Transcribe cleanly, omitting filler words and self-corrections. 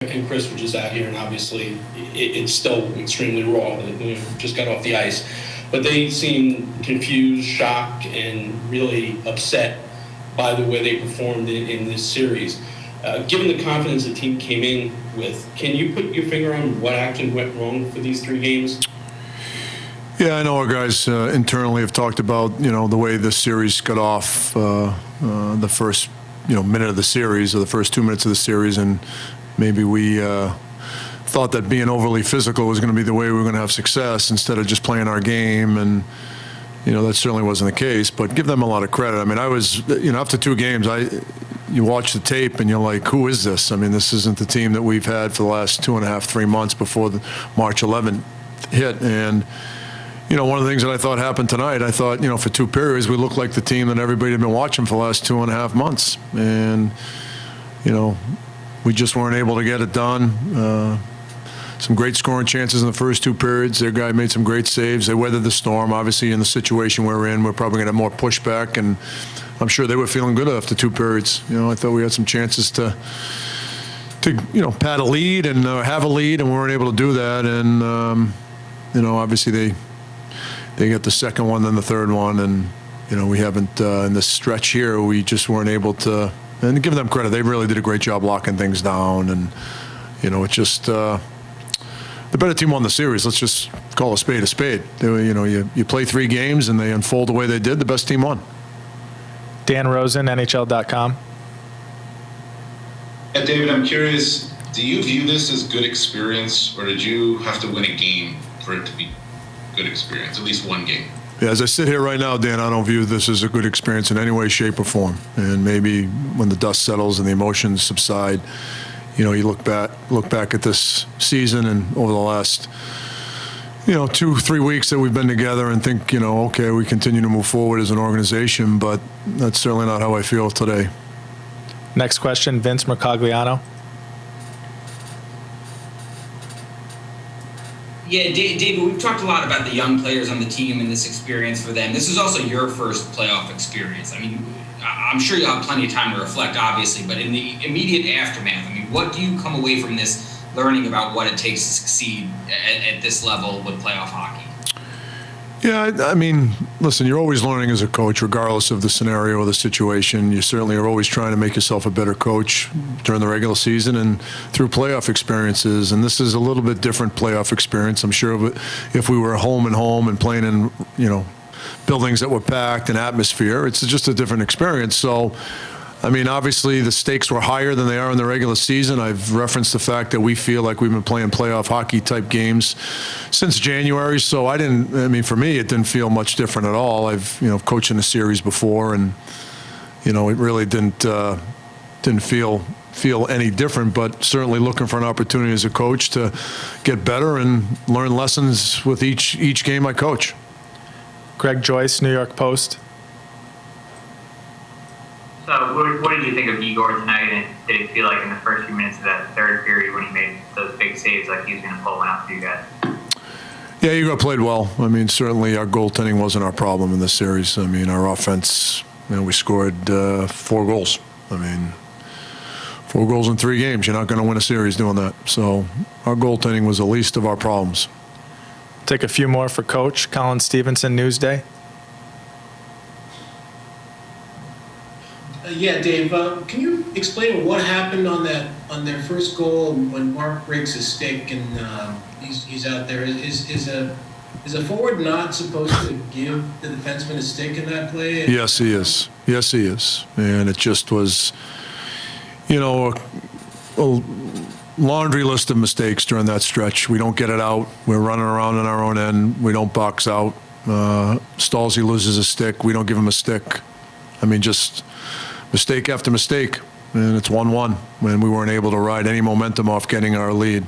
and Chris were just out here, and obviously it's still extremely raw. They just got off the ice. But they seem confused, shocked, and really upset by the way they performed in this series. Given the confidence the team came in with, can you put your finger on what actually went wrong for these 3 games? Yeah, I know our guys internally have talked about, the way this series got off the first, minute of the series, or the first 2 minutes of the series, and maybe we thought that being overly physical was going to be the way we were going to have success instead of just playing our game, and that certainly wasn't the case. But give them a lot of credit. I mean, I was, after 2 games, you watch the tape and you're like, who is this? I mean, this isn't the team that we've had for the last 2.5, 3 months before the March 11th hit. And one of the things that I thought happened tonight, I thought, for 2 periods, we looked like the team that everybody had been watching for the last 2.5 months. And, we just weren't able to get it done. Some great scoring chances in the first 2 periods. Their guy made some great saves. They weathered the storm. Obviously, in the situation we're in, we're probably going to have more pushback, and I'm sure they were feeling good after 2 periods. I thought we had some chances to pad a lead and have a lead, and we weren't able to do that. And obviously they get the second one, then the third one, and we haven't in this stretch here. We just weren't able to. And to give them credit, they really did a great job locking things down, and it's just. The better team won the series. Let's just call a spade a spade. You play 3 games and they unfold the way they did. The best team won. Dan Rosen, NHL.com. Yeah, David, I'm curious, do you view this as good experience, or did you have to win a game for it to be good experience, at least one game? Yeah, as I sit here right now, Dan, I don't view this as a good experience in any way, shape, or form. And maybe when the dust settles and the emotions subside, you look back at this season and over the last 2-3 weeks that we've been together and think, okay, we continue to move forward as an organization, but that's certainly not how I feel today. Next question, Vince Mercogliano. Yeah, David, we've talked a lot about the young players on the team and this experience for them. This is also your first playoff experience. I mean, I'm sure you'll have plenty of time to reflect, obviously, but in the immediate aftermath, I mean, what do you come away from this learning about what it takes to succeed at this level with playoff hockey? Yeah, I mean, listen, you're always learning as a coach, regardless of the scenario or the situation. You certainly are always trying to make yourself a better coach during the regular season and through playoff experiences. And this is a little bit different playoff experience. I'm sure if we were home and playing in, buildings that were packed and atmosphere, it's just a different experience. So, I mean, obviously the stakes were higher than they are in the regular season. I've referenced the fact that we feel like we've been playing playoff hockey type games since January. So for me, it didn't feel much different at all. I've, coached in a series before, and, it really didn't feel any different, but certainly looking for an opportunity as a coach to get better and learn lessons with each game I coach. Greg Joyce, New York Post. So what did you think of Igor tonight, and did it feel like in the first few minutes of that third period when he made those big saves like he was going to pull one out for you guys? Yeah, Igor played well. I mean, certainly our goaltending wasn't our problem in this series. I mean, our offense, we scored 4 goals. I mean, 4 goals in 3 games. You're not going to win a series doing that. So our goaltending was the least of our problems. Take a few more for Coach. Colin Stevenson, Newsday. Yeah, Dave, can you explain what happened on their first goal when Mark breaks his stick and he's out there? Is a forward not supposed to give the defenseman a stick in that play? Yes, he is. Yes, he is. And it just was, a laundry list of mistakes during that stretch. We don't get it out. We're running around on our own end. We don't box out. Stalzy loses a stick. We don't give him a stick. I mean, just mistake after mistake. And it's 1-1 when we weren't able to ride any momentum off getting our lead.